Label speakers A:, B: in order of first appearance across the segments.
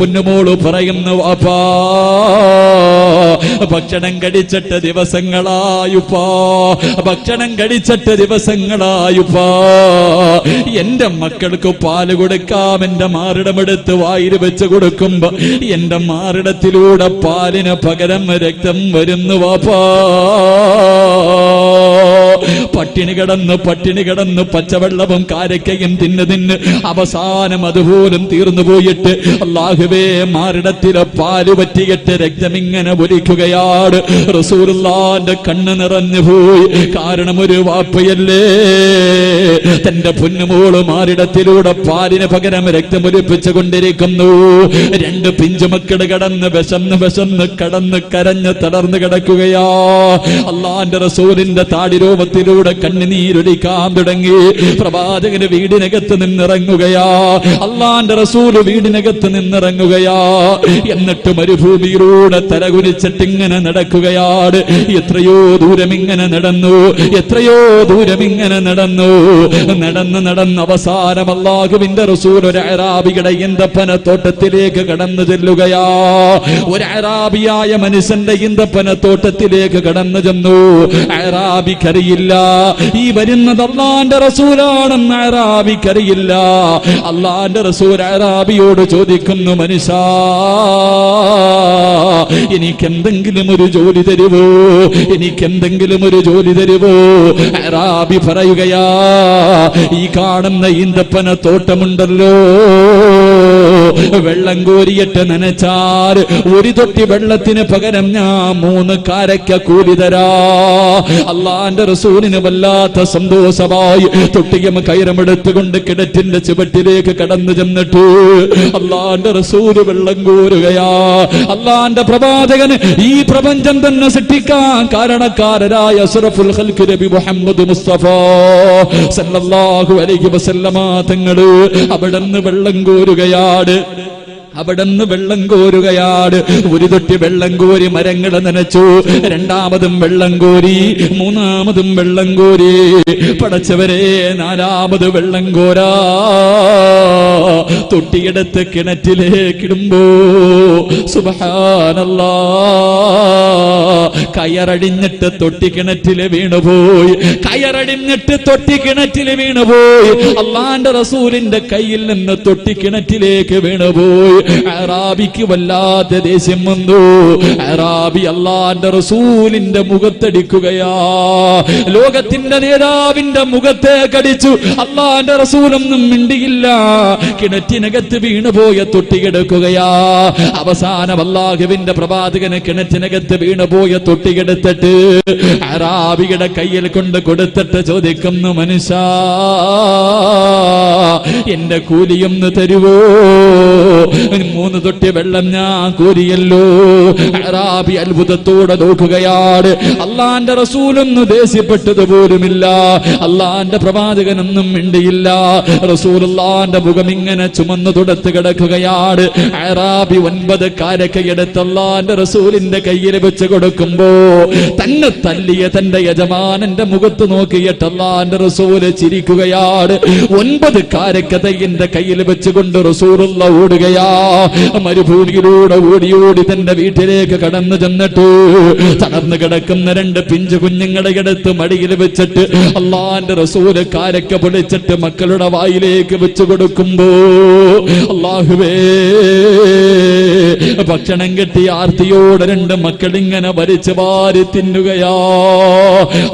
A: പൊന്നുമോള് പറയുന്നു, അപ്പാ ഭക്ഷണം കഴിച്ചിട്ട് ദിവസങ്ങളായുപ്പാ, ഭക്ഷണം കഴിച്ചിട്ട് ദിവസങ്ങളായുപ്പാ, എന്റെ മക്കൾക്ക് പാല് കൊടുക്കാം. എന്റെ മാറിടമെടുത്ത് വായിൽ വെച്ച് കൊടുക്കുമ്പോ എന്റെ മാറിടത്തിലൂടെ പാലിന് പകരം രക്തം വരുന്നു വാപ്പാ. പട്ടിണി കിടന്ന് പച്ചവെള്ളവും കാരക്കയും തിന്ന് അവസാനം അതുപോലും തീർന്നു പോയിട്ട് അല്ലാഹുവേ മാറിടത്തിലെ പാല് പറ്റിയിട്ട് രക്തമിങ്ങനെ ഒലിക്കുകയാണ്. റസൂലുള്ളാന്റെ കണ്ണ് നിറഞ്ഞു പോയി. കാരണം ഒരു വാപ്പയല്ലേ തന്റെ പൊന്നുമോള് മാറിടത്തിലൂടെ പാലിന് പകരം രക്തം ഒലിപ്പിച്ചു കൊണ്ടിരിക്കുന്നു. രണ്ട് പിഞ്ചുമക്കള് വിശന്ന് കടന്ന് കരഞ്ഞ് തളർന്നു കിടക്കുകയാ. അള്ളാന്റെ റസൂലിന്റെ താടിരോമത്തിലൂടെ കണ്ണുനീരൊലിക്കാൻ തുടങ്ങി. പ്രവാചകന് വീടിനകത്ത് നിന്നിറങ്ങുകയാ. അള്ളാന്റെ റസൂല് വീടിനകത്ത് നിന്നിറങ്ങുകയാ. എന്നിട്ട് മരുഭൂമിയിലൂടെ തലകുനിച്ചിട്ട് ഇങ്ങനെ നടക്കുകയാണ്. എത്രയോ ദൂരം ഇങ്ങനെ നടന്നു. നടന്ന് അവസാനം അല്ലാഹുവിന്റെ റസൂൽ ഒരു അറാബിയുടെ ഈന്തപ്പന തോട്ടത്തിലേക്ക് കടന്നു ചെല്ലുകയാ. ഒരു അറാബിയായ മനുഷ്യന്റെ ഈന്തപ്പന തോട്ടത്തിലേക്ക് കടന്നു ചെന്നു. അറാബിക്കറിയില്ല ഈ വരുന്നത് അള്ളാന്റെ റസൂലാണെന്ന്. അറാബിക്കറിയില്ല. അള്ളാന്റെ റസൂൽ അറാബിയോട് ചോദിക്കുന്നു, മനുഷ്യ എനിക്കെന്തെങ്കിലും ഒരു ജോലി തരുവോ, എനിക്കെന്തെങ്കിലും ഒരു ജോലി തരുവോ? അറാബി പറയുകയാ, ഈ കാണുന്ന ഈന്തപ്പന തോട്ടമുണ്ടല്ലോ, വെള്ളം കോരിയിട്ട് നനച്ചാൽ ഒരു തൊട്ടി വെള്ളത്തിന് പകരം ഞാൻ 3 കാരക്ക കൂലി തരാ. അള്ളാന്റെ റസൂലിന് വല്ലാത്ത സന്തോഷമായി. തൊട്ടിയും കയറമെടുത്തുകൊണ്ട് കിണറ്റിന്റെ ചുവട്ടിലേക്ക് കടന്നു ചെന്നിട്ട് അള്ളാന്റെ റസൂല് വെള്ളം കോരുകയാ. അള്ളാന്റെ പ്രവാചകന് ഈ പ്രപഞ്ചം തന്നെ സൃഷ്ടിക്കാൻ കാരണക്കാരനായ അഷ്റഫുൽ ഖൽഖ് നബി മുഹമ്മദ് മുസ്തഫ സല്ലല്ലാഹു അലൈഹി വസല്ലമ തങ്ങള് അവിടുന്ന് വെള്ളം കോരുകയാണ്. ഒരു തൊട്ടി വെള്ളം കോരി മരങ്ങൾ നനച്ചു. രണ്ടാമതും വെള്ളം കോരി, മൂന്നാമതും വെള്ളം കോരി. പടച്ചവരെ 4ാമത് വെള്ളം കോരാ തൊട്ടിയെടുത്ത് കിണറ്റിലേക്കിടുമ്പോ സുബ്ഹാനല്ലാഹ് കയറടിഞ്ഞിട്ട് തൊട്ടി കിണറ്റില് വീണുപോയി. അള്ളാന്റെ റസൂലിന്റെ കയ്യിൽ നിന്ന് തൊട്ടി കിണറ്റിലേക്ക് വീണുപോയി. അറാബിക്ക് വല്ലാത്ത ദേഷ്യം വന്നു. അറാബി അള്ളാന്റെ റസൂലിന്റെ മുഖത്തടിക്കുകയാ. ലോകത്തിന്റെ നേതാവിന്റെ മുഖത്തെ കടിച്ചു. അള്ളാന്റെ റസൂലൊന്നും മിണ്ടിയില്ല. കിണറ്റിനകത്ത് വീണുപോയ തൊട്ടിയെടുക്കുകയാ. അവസാനം അല്ലാഹുവിന്റെ പ്രവാചകന് കിണറ്റിനകത്ത് വീണുപോയ തൊട്ടിയെടുത്തിട്ട് അറാബിയുടെ കയ്യിൽ കൊണ്ട് കൊടുത്തിട്ട് ചോദിക്കുന്നു, മനുഷ്യ എന്റെ കൂലിയൊന്ന് തരുവോ? 3 തൊട്ടി വെള്ളം ഞാൻ കോരിയല്ലോ. അറാബി അത്ഭുതത്തോടെ നോക്കുകയാണ്. അള്ളാന്റെ റസൂലൊന്നും ദേഷ്യപ്പെട്ടത് പോലുമില്ല. അള്ളാന്റെ പ്രവാചകനൊന്നും മിണ്ടിയില്ല. റസൂലുള്ളാന്റെ മുഖം ഇങ്ങനെ ചുമന്നു തുടത്ത് കിടക്കുകയാണ്. അറാബി 9 കാരക്കയെടുത്ത് അള്ളാന്റെ റസൂലിന്റെ കയ്യിൽ വെച്ച് കൊടുക്കുമ്പോ തന്നെ തല്ലിയ തന്റെ യജമാനന്റെ മുഖത്ത് നോക്കിയിട്ട് അള്ളാന്റെ റസൂല് ചിരിക്കുകയാണ്. 9 കാരക്ക തയ്യന്റെ കയ്യിൽ വെച്ചുകൊണ്ട് റസൂലുള്ള ഓടുകയാ. മരുഭൂമിയിലൂടെ ഓടി തന്റെ വീട്ടിലേക്ക് കടന്നു ചെന്നിട്ട് തളർന്നു കിടക്കുന്ന 2 പിഞ്ചു കുഞ്ഞുങ്ങളെ എടുത്ത് മടിയിൽ വെച്ചിട്ട് അള്ളാന്റെ റസൂല് കാരക്ക പൊളിച്ചിട്ട് മക്കളുടെ വായിലേക്ക് വെച്ചു കൊടുക്കുമ്പോ അല്ലാഹുവേ ഭക്ഷണം കിട്ടിയ ആർത്തിയോടെ 2 മക്കളിങ്ങനെ വലിച്ചു വാരി തിന്നുകയാ.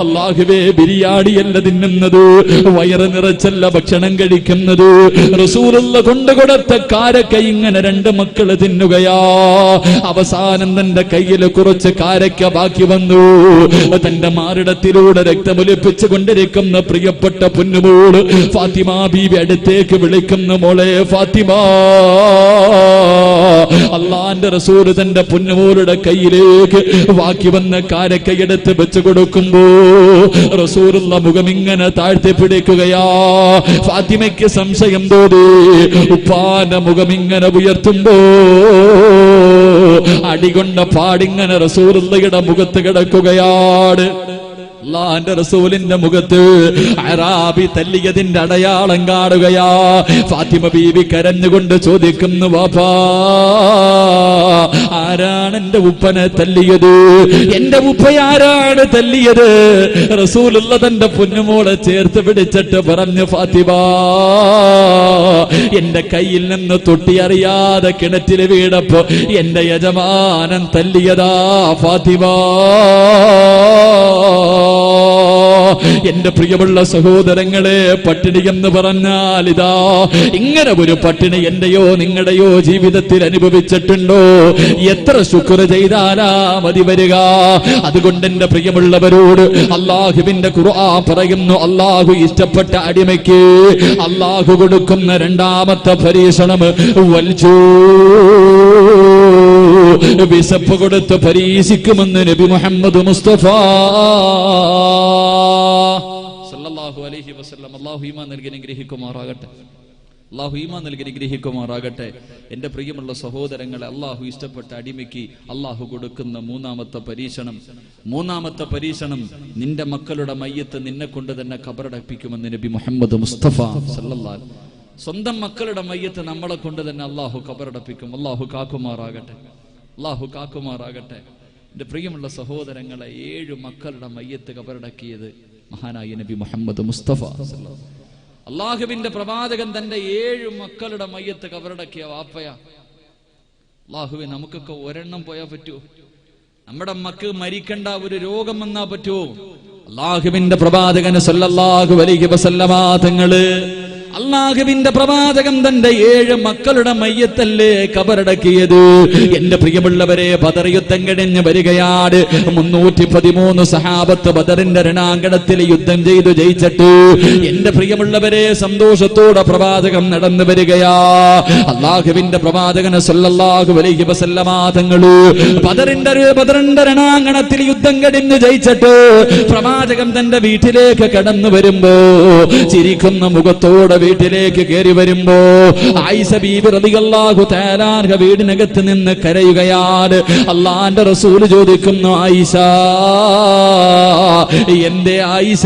A: അല്ലാഹുവേ ബിരിയാണിയല്ല തിന്നുന്നത്, വയറ് നിറച്ചല്ല ഭക്ഷണം കഴിക്കുന്നത്. റസൂലുള്ള കൊണ്ടുകൊടുത്ത കാരക്ക ഇങ്ങനെ 2 മക്കള് തിന്നുകയാ. അവസാനം തന്റെ കയ്യിൽ കുറച്ച് കാരക്ക ബാക്കി വന്നു. തന്റെ മാറിടത്തിലൂടെ രക്തമൊലിപ്പിച്ചു കൊണ്ടിരിക്കുന്ന പ്രിയപ്പെട്ട പൊന്നുമോള് ഫാത്തിമ ബീവി അടുത്തേക്ക് വിളിക്കുന്ന, മോളെ ഫാത്തിമ. അള്ളാന്റെ റസൂൽ തന്റെ പൊന്നുമോളുടെ കയ്യിലേക്ക് ബാക്കി വന്ന കാരക്കയെടുത്ത് വെച്ചു കൊടുക്കുമ്പോ റസൂലുള്ള മുഖം ഇങ്ങനെ താഴ്ത്തി പിടിക്കുകയാ. ഫാത്തിമയ്ക്ക് സംശയം തോന്നി. ഉപ്പാന്റെ മുഖം ഇങ്ങനെ ഉയർത്തുമ്പോ അടികൊണ്ട പാടിങ്ങനെ റസൂലുള്ളയുടെ മുഖത്ത് കിടക്കുകയാണ്. അല്ലാഹുവിന്റെ റസൂലിന്റെ മുഖത്ത് അറാബി തല്ലിയതിന്റെ അടയാളം കാണുകയാ. ഫാത്തിമ ബീവി കരഞ്ഞുകൊണ്ട് ചോദിക്കുന്നു, വാപ്പാ ആരാണ് എന്റെ ഉപ്പനെ തല്ലിയത്? എന്റെ ഉപ്പയാരാണ് തല്ലിയത്? റസൂലുള്ള തന്റെ പൊന്നുമോളെ ചേർത്ത് പിടിച്ചിട്ട് പറഞ്ഞു, ഫാത്തിമ എന്റെ കയ്യിൽ നിന്ന് തൊട്ടി അറിയാതെ കിണറ്റിൽ വീണപ്പോ എന്റെ യജമാനൻ തല്ലിയതാ ഫാത്തിമ. എന്റെ പ്രിയമുള്ള സഹോദരങ്ങളെ, പട്ടിണി എന്ന് പറഞ്ഞാൽ ഇതാ ഇങ്ങനെ ഒരു പട്ടിണി എന്റെയോ നിങ്ങളുടെയോ ജീവിതത്തിൽ അനുഭവിച്ചിട്ടുണ്ടോ? എത്ര ശുക്ർ ചെയ്താലാ മതി വരിക? അതുകൊണ്ട് എന്റെ പ്രിയമുള്ളവരോട് അല്ലാഹുവിന്റെ ഖുർആൻ പറയുന്നു, അല്ലാഹു ഇഷ്ടപ്പെട്ട അടിമയ്ക്ക് അല്ലാഹു കൊടുക്കുന്ന രണ്ടാമത്തെ പരീക്ഷണം വൽജൂ, വിശപ്പ് കൊടുത്ത് പരീക്ഷിക്കുമെന്ന് നബി മുഹമ്മദ് മുസ്തഫ സല്ലല്ലാഹു അലൈഹി വസല്ലം. അല്ലാഹു ഈമാൻ നൽകി അനുഗ്രഹിക്കുമാറാകട്ടെ. അല്ലാഹു ഈമാൻ നൽകി അനുഗ്രഹിക്കുമാറാകട്ടെ. എന്റെ പ്രിയമുള്ള സഹോദരങ്ങളെ, അല്ലാഹു ഇഷ്ടപ്പെട്ട അടിമയ്ക്ക് അല്ലാഹു കൊടുക്കുന്ന മൂന്നാമത്തെ പരീക്ഷണം നിന്റെ മക്കളുടെ മയ്യത്ത് നിന്നെ കൊണ്ട് തന്നെ ഖബറടപ്പിക്കുമെന്ന് നബി മുഹമ്മദ് മുസ്തഫ സല്ലല്ലാഹു. സ്വന്തം മക്കളുടെ മയ്യത്ത് നമ്മളെ കൊണ്ട് തന്നെ അല്ലാഹു ഖബറടപ്പിക്കും. അല്ലാഹു കാക്കുമാറാകട്ടെ. അല്ലാഹു കാക്കുമാറാകട്ടെ. എന്റെ പ്രിയമുള്ള സഹോദരങ്ങളെ, 7 മക്കളുടെ മയ്യത്ത് ഖബറടക്കിയത് മഹാനായ നബി മുഹമ്മദ് മുസ്തഫ സല്ലല്ലാഹു. അല്ലാഹുവിന്റെ പ്രവാചകൻ തന്റെ 7 മക്കളുടെ മയ്യത്ത് ഖബറടക്കിയ വാപ്പയ. അല്ലാഹുവേ, നമുക്കൊക്കെ ഒരെണ്ണം പോയാൽ പറ്റുമോ? നമ്മുടെ മക്ക് മരിക്കണ്ട ഒരു രോഗം വന്നാ പറ്റുമോ? അല്ലാഹുവിന്റെ പ്രവാചകൻ സല്ലല്ലാഹു അലൈഹി വസല്ലമ തങ്ങള്, അല്ലാഹുവിന്റെ പ്രവാചകൻ തന്റെ 7 മക്കളുടെ മയ്യത്തല്ലേ ഖബറടക്കിയത്? എന്റെ പ്രിയമുള്ളവരെ, ബദർ യുദ്ധം കഴിഞ്ഞ് വരികയാണ്. 313 സഹാബത്ത് ബദറിന്റെ രണാങ്കണത്തിൽ യുദ്ധം ചെയ്തു ജയിച്ചിട്ട് എന്റെ പ്രിയമുള്ളവരെ സന്തോഷത്തോടെ പ്രവാചകൻ നടന്നു വരികയാ. അല്ലാഹുവിന്റെ പ്രവാചകൻ സല്ലല്ലാഹു അലൈഹി വസല്ലമ തങ്ങള് ബദറിന്റെ രണാങ്കണത്തിൽ യുദ്ധം കഴിഞ്ഞ് ജയിച്ചിട്ട് പ്രവാചകൻ തന്റെ വീട്ടിലേക്ക് കടന്നു വരുമ്പോ ചിരിക്കുന്ന മുഖത്തോടെ വീട്ടിലേക്ക് കയറി വരുമ്പോ ആയിഷ ബീബി റളിയല്ലാഹു തആല അൻഹ വീടിനകത്ത് നിന്ന് കരയുകയാണ്. അല്ലാഹുവിന്റെ റസൂൽ ചോദിക്കുന്നു, ആയിഷ എന്തേ ആയിഷ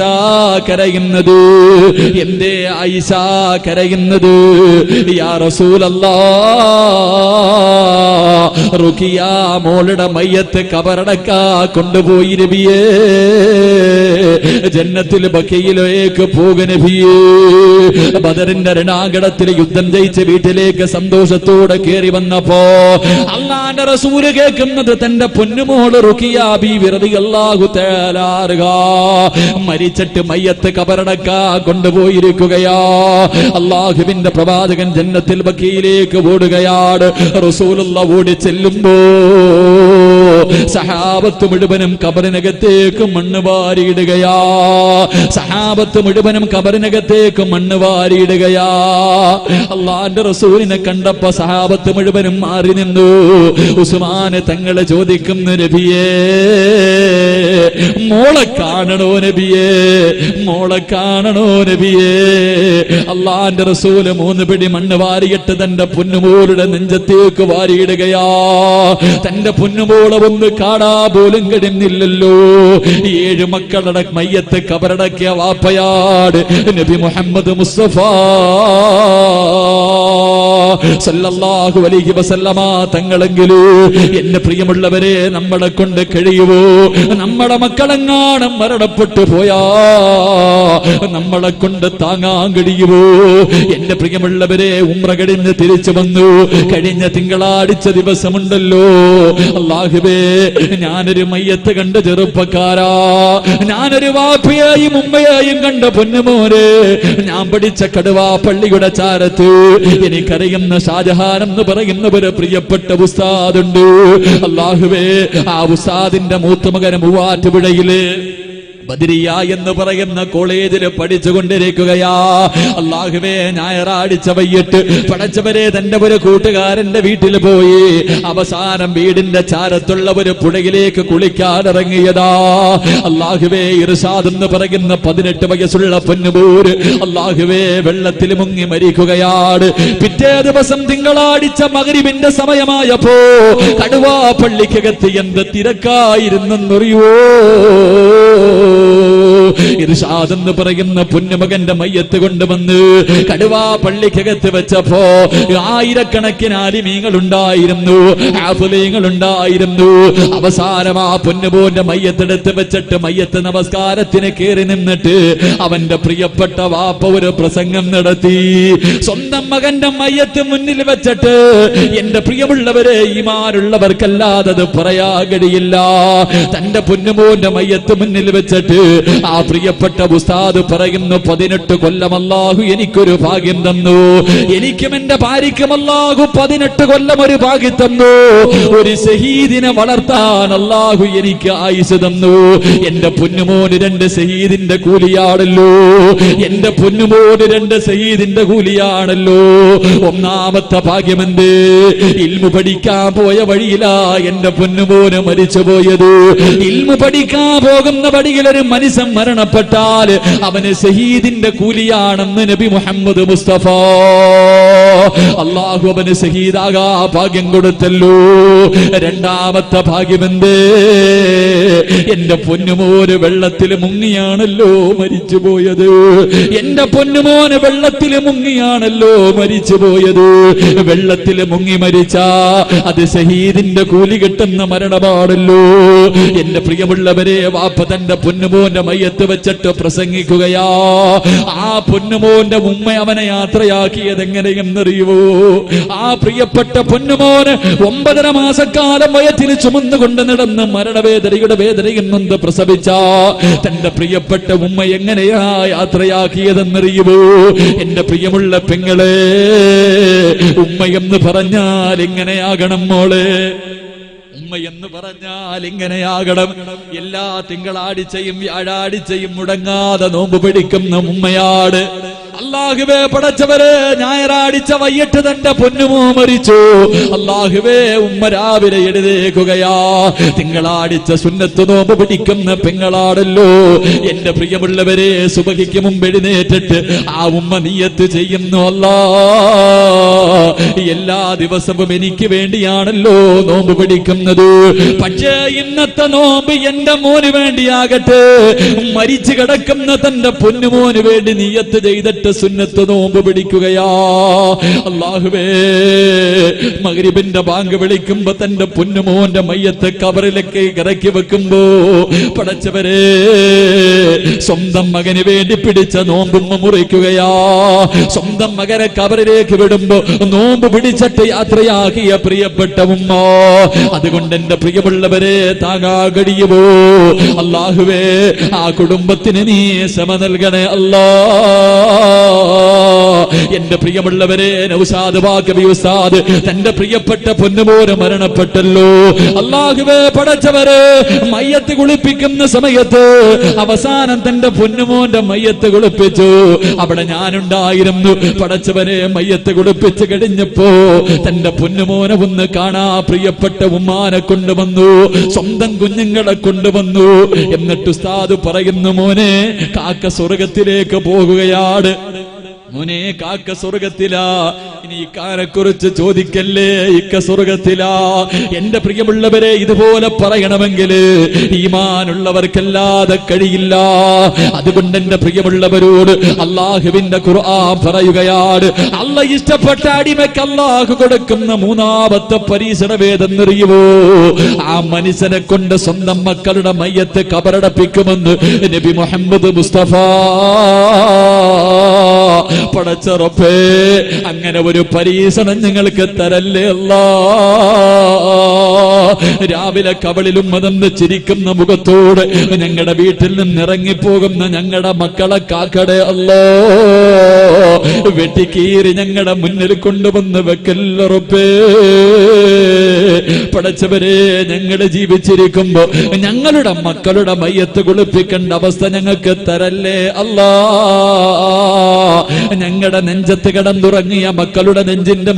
A: കരയുന്നത്? എന്തേ ആയിഷ കരയുന്നത്? യാ റസൂലല്ലാഹ്, റുഖിയ മോളുടെ മയ്യത്ത് ഖബറടക്കാ കൊണ്ടുപോയി നബിയേ, ജന്നത്തിൽ ബഖയിലേക്ക് പോക നബിയേ. ബദറിന്റെ രണാങ്കണത്തിൽ യുദ്ധം ജയിച്ച് വീട്ടിലേക്ക് സന്തോഷത്തോടെ കയറി വന്നപ്പോ അല്ലാഹുവിന്റെ റസൂൽ കേൾക്കുന്നത് തന്റെ പൊന്നുമോള് റുഖിയ ബീവി റളിയല്ലാഹു തആല അൻഹ മരിച്ചിട്ട് മയ്യത്ത് ഖബറടക്കാ കൊണ്ടുപോയിരിക്കുകയാ. അല്ലാഹുവിന്റെ പ്രവാചകൻ ജന്നത്തിൽ ബഖയിലേക്ക് ഓടുകയാണ്. റസൂലുള്ളാഹ് ഓടി ചെല്ലുമ്പോ സഹാബത്ത് മുഴുവനും ഖബറിനകത്തേക്ക് മണ്ണ് വാരിയിടുകയാ. സഹാബത്ത് മുഴുവനും ഖബറിനകത്തേക്ക് മണ്ണ് വാരിയിടുകയാ. അല്ലാഹുവിന്റെ റസൂലിനെ കണ്ടപ്പോ സഹാബത്ത് മുഴുവനും മാറി നിന്നു. ഉസ്മാൻ തങ്ങളെ ചോദിക്കുന്നു, നബിയേ മോളെ കാണണോ നബിയേ, മോളെ കാണണോ നബിയേ? അല്ലാഹുവിന്റെ റസൂല് 3 പിടി മണ്ണ് വാരിയിട്ട് തന്റെ പൊന്നുമോളുടെ നെഞ്ചത്തേക്ക് വാരിയിടുകയാ. തന്റെ പൊന്നുമോളെ ഒന്ന് കാണാ പോലും കഴിയുന്നില്ലല്ലോ. 7 മക്കളുടെ മയ്യത്ത് ഖബറടക്കിയ വാപ്പയാട് നബി മുഹമ്മദ് മുസ്തഫ സല്ലല്ലാഹു അലൈഹി വസല്ലമ തങ്ങളെങ്കിലോ എന്റെ പ്രിയമുള്ളവരെ, നമ്മളെ കൊണ്ട് കഴിയുമോ? നമ്മുടെ മക്കളെങ്ങാനും മരണപ്പെട്ടു പോയാ നമ്മളെ കൊണ്ട് താങ്ങാൻ കഴിയുമോ? എന്റെ പ്രിയമുള്ളവരെ, ഉംറ കഴിഞ്ഞ് തിരിച്ചു വന്നു. കഴിഞ്ഞ തിങ്കളാഴ്ച ദിവസമുണ്ടല്ലോ, അല്ലാഹുവേ, ഞാനൊരു മയ്യത്ത് കണ്ട ചെറുപ്പക്കാരാ, ഞാനൊരു വാപ്പയെയും ഉമ്മയെയും കണ്ട പൊന്നുമോനെ, ഞാൻ പഠിച്ച കടുവാ പള്ളിയുടെ ചാരത്ത് എനിക്കറിയുന്ന ഷാജഹാൻ എന്ന് പറയുന്ന ഒരു പ്രിയപ്പെട്ട ഉസ്താദുണ്ട്. അല്ലാഹുവേ, ആ ഉസ്താദിന്റെ മൂത്തമകൻ മൂവാറ്റുപുഴയില് ബദരിയ എന്ന് പറയുന്ന കോളേജിൽ പഠിച്ചുകൊണ്ടിരിക്കുകയാ. അല്ലാഹുവേ, ഞായറാഴ്ച വൈകിട്ട് പഠിച്ചവരെ തന്റെ ഒരു കൂട്ടുകാരന്റെ വീട്ടിൽ പോയി അവസാനം വീടിന്റെ ചാരത്തുള്ള ഒരു പുഴയിലേക്ക് കുളിക്കാനിറങ്ങിയതാ. അല്ലാഹുവേ, ഇർഷാദ് എന്ന് പറയുന്ന 18 വയസ്സുള്ള പൊന്നുമോര് അല്ലാഹുവേ വെള്ളത്തിൽ മുങ്ങി മരിക്കുകയാണ്. പിറ്റേ ദിവസം തിങ്കളാഴ്ച മഗ്രിബിന്റെ സമയമായപ്പോ കടുവാ പള്ളിക്കകത്ത് എന്ത് തിരക്കായിരുന്നെന്നറിയോ? ഇർഷാദ് എന്ന് പറയുന്ന പൊന്നുമകന്റെ മയ്യത്ത് കൊണ്ടുവന്ന് കടുവാ പള്ളിക്കകത്ത് വെച്ചപ്പോ ആയിരക്കണക്കിന് ആലിമീങ്ങൾ ഉണ്ടായിരുന്നു, ആഫുലീങ്ങൾ ഉണ്ടായിരുന്നു. അവസാനം ആ പൊന്നുമോന്റെ മയ്യത്തെടുത്ത് വെച്ചിട്ട് മയ്യത്ത് നമസ്കാരത്തിന് കയറി നിന്നിട്ട് അവന്റെ പ്രിയപ്പെട്ട വാപ്പ ഒരു പ്രസംഗം നടത്തി. സ്വന്തം മകന്റെ മയ്യത്ത് മുന്നിൽ വെച്ചിട്ട് എന്റെ പ്രിയമുള്ളവരെ, ഈമാനുള്ളവർക്കല്ലാതെ അത് പറയാ കഴിയില്ല. തന്റെ പൊന്നുമോന്റെ മയ്യത്ത് മുന്നിൽ വെച്ചിട്ട് ആ പ്രിയപ്പെട്ട ഉസ്താദ് പറയുന്നു, 18 കൊല്ലം അല്ലാഹു എനിക്കൊരു ഭാഗ്യം തന്നു, എനിക്കും എന്റെ ഭാര്യയ്ക്കും അല്ലാഹു 18 കൊല്ലം ഒരു ഭാഗ്യം തന്നു. ഒരു ഷഹീദിനെ വളർത്താൻ അല്ലാഹു എനിക്ക് ആയുസ് തന്നു. എന്റെ പൊന്നുമോന് 2 ഷഹീദിന്റെ കൂലിയാണല്ലോ, എന്റെ പൊന്നുമോന് 2 ഷഹീദിന്റെ കൂലിയാണല്ലോ. ഒന്നാമത്തെ ഭാഗ്യമെന്ത്? ഇൽമു പഠിക്കാൻ പോയ വഴിയിലാ എന്റെ പൊന്നുമോന് മരിച്ചു പോയത്. ഇൽമു പഠിക്കാൻ പോകുന്ന വഴിയിൽ ഒരു മനുഷ്യൻ മരണപ്പെട്ടാൽ അവന് ഷഹീദിന്റെ കൂലിയാണെന്ന് നബി മുഹമ്മദ് മുസ്തഫ. അല്ലാഹു അവന് ഷഹീദാകാ ഭാഗ്യം കൊടുത്തല്ലോ. രണ്ടാമത്തെ ഭാഗ്യമെന്ത്? എന്റെ പൊന്നുമോന് വെള്ളത്തിൽ മുങ്ങിയാണല്ലോ മരിച്ചുപോയത്. എന്റെ പൊന്നുമോന് വെള്ളത്തിൽ മുങ്ങിയാണല്ലോ മരിച്ചുപോയത്. വെള്ളത്തിൽ മുങ്ങി മരിച്ച അത് ഷഹീദിന്റെ കൂലി കിട്ടുന്ന മരണമാണല്ലോ. എന്റെ പ്രിയമുള്ളവരെ, വാപ്പ തന്റെ പൊന്നുമോന്റെ മയ്യത്ത് വെച്ചിട്ട് പ്രസംഗിക്കുകയാ. ആ പൊന്നുമോന്റെ ഉമ്മ അവനെ യാത്രയാക്കിയത് എങ്ങനെയെന്നറിയുവോ? ആ പ്രിയപ്പെട്ട പൊന്നുമോന് 9.5 മാസക്കാലം വയറ്റിൽ ചുമന്നുകൊണ്ട് നടന്ന് മരണവേദനയുടെ വേദനയിൽ നിന്ന് പ്രസവിച്ച തന്റെ പ്രിയപ്പെട്ട ഉമ്മ എങ്ങനെയാ യാത്രയാക്കിയതെന്നറിയുവോ? എന്റെ പ്രിയമുള്ള പെങ്ങളെ, ഉമ്മയെന്ന് പറഞ്ഞാൽ എങ്ങനെയാകണം മോളെ? ഉമ്മയെന്ന് പറഞ്ഞാൽ ഇങ്ങനെയാകണം. എല്ലാ തിങ്കളാഴ്ചയും വ്യാഴാഴ്ചയും മുടങ്ങാതെ നോമ്പ് പിടിക്കുന്ന ഉമ്മയാണ്. അല്ലാഹുവേ പടച്ചവരെ, ഞായറാഴ്ച വൈകിട്ട് തന്റെ പൊന്നുമോ മരിച്ചു. അല്ലാഹുവേ, ഉമ്മ രാവിലെ എഴുന്നേൽക്കുകയാ. തിങ്കളാഴ്ച സുന്നത്ത് നോമ്പ് പിടിക്കുന്ന പെങ്ങളാണല്ലോ. എന്റെ പ്രിയമുള്ളവരെ, സുബഹിക്ക് മുമ്പ് എഴുന്നേറ്റിട്ട് ആ ഉമ്മ നിയ്യത്ത് ചെയ്യുന്നു, അല്ലാ എല്ലാ ദിവസവും എനിക്ക് വേണ്ടിയാണല്ലോ നോമ്പ് പിടിക്കുന്നത്. പക്ഷേ ഇന്നത്തെ നോമ്പ് എന്റെ മോന് വേണ്ടിയാകട്ടെ. മരിച്ചു കിടക്കുന്ന തന്റെ പൊന്നുമോന് വേണ്ടി നിയ്യത്ത് ചെയ്തിട്ട് സുന്നത്ത് നോമ്പ് പിടിക്കുകയാ. അല്ലാഹുവേ, മഗ്രിബിന്റെ ബാങ്ക് വിളിക്കുമ്പോ തന്റെ പൊന്നുമോന്റെ മയ്യത്ത് കബറിലേക്ക് ഇറക്കി വെക്കുമ്പോ പടച്ചവരെ, സ്വന്തം മകന് വേണ്ടി പിടിച്ച നോമ്പും മുറിക്കുകയാ. സ്വന്തം മകനെ കബറിലേക്ക് വിടുമ്പോ നോമ്പ് പിടിച്ചിട്ട് യാത്രയാക്കിയ പ്രിയപ്പെട്ട ഉമ്മ. അതുകൊണ്ട് എന്റെ പ്രിയമുള്ളവരെ, താങ്ങാ കഴിയുമോ? അല്ലാഹുവേ, ആ കുടുംബത്തിന് നീ സമ നൽകണേ അല്ലാ. എന്റെ പ്രിയമുള്ളവരെ, നൗഷാദ് ബാക്കവി ഉസ്താദ് തന്റെ പ്രിയപ്പെട്ട പൊന്നുമോന് മരണപ്പെട്ടല്ലോ. അല്ലാഹുവേ പടച്ചവരെ, മയ്യത്ത് കുളിപ്പിക്കുന്ന സമയത്ത് അവസാനം തന്റെ പൊന്നുമോന്റെ മയ്യത്ത് കുളിപ്പിച്ചു. അവിടെ ഞാനുണ്ടായിരുന്നു. പടച്ചവരെ, മയ്യത്ത് കുളിപ്പിച്ച് കഴിഞ്ഞപ്പോ തന്റെ പൊന്നുമോനെ ഒന്ന് കാണാ പ്രിയപ്പെട്ട ഉമ്മാനെ കൊണ്ടുവന്നു, സ്വന്തം കുഞ്ഞുങ്ങളെ കൊണ്ടുവന്നു. എന്നിട്ട് ഉസ്താദ് പറയുന്നു, മോനെ കാക്ക സ്വർഗത്തിലേക്ക് പോകുകയാണ്. മോനെ, കാക്ക സ്വർഗത്തിലാ. ഇനി ഇക്കാനെ കുറിച്ച് ചോദിക്കല്ലേ, ഇക്ക സ്വർഗത്തിലാ. എന്റെ പ്രിയമുള്ളവരെ, ഇതുപോലെ പറയണമെങ്കിൽ ഈമാനുള്ളവർക്കല്ലാതെ കഴിയില്ല. അതുകൊണ്ട് എന്റെ പ്രിയമുള്ളവരോട് അല്ലാഹുവിന്റെ ഖുർആൻ പറയുകയാണ്, അല്ലാഹ് ഇഷ്ടപ്പെട്ട അടിമയ്ക്ക് അല്ലാഹു കൊടുക്കുന്ന 3ാമത്തെ പരീക്ഷണമേതെന്നറിയുമോ? ആ മനുഷ്യനെ കൊണ്ട് സ്വന്തം മക്കളുടെ മയ്യത്ത് കബറടപ്പിക്കുമെന്ന് നബി മുഹമ്മദ് മുസ്തഫ. പടച്ച റബ്ബേ, അങ്ങനെ ഒരു പരീക്ഷണം ഞങ്ങൾക്ക് തരല്ലേ അല്ലാ. രാവിലെ കവളിലും മതന്ന് ചിരിക്കുന്ന മുഖത്തോട് ഞങ്ങളുടെ വീട്ടിൽ നിന്ന് ഇറങ്ങിപ്പോകുന്ന ഞങ്ങളുടെ മക്കളെ കാക്കടേ അല്ലാ. വെട്ടിക്കീറി ഞങ്ങളുടെ മുന്നിൽ കൊണ്ടുവന്ന് വെക്കല്ല റബ്ബേ. പടച്ചവരെ, ഞങ്ങൾ ജീവിച്ചിരിക്കുമ്പോ ഞങ്ങളുടെ മക്കളുടെ മയ്യത്ത് കുളിപ്പിക്കേണ്ട അവസ്ഥ ഞങ്ങൾക്ക് തരല്ലേ അല്ലാ. ഞങ്ങളുടെ നെഞ്ചത്ത് കിടന്നുറങ്ങിയ മക്കളുടെ നെഞ്ചിന്റെ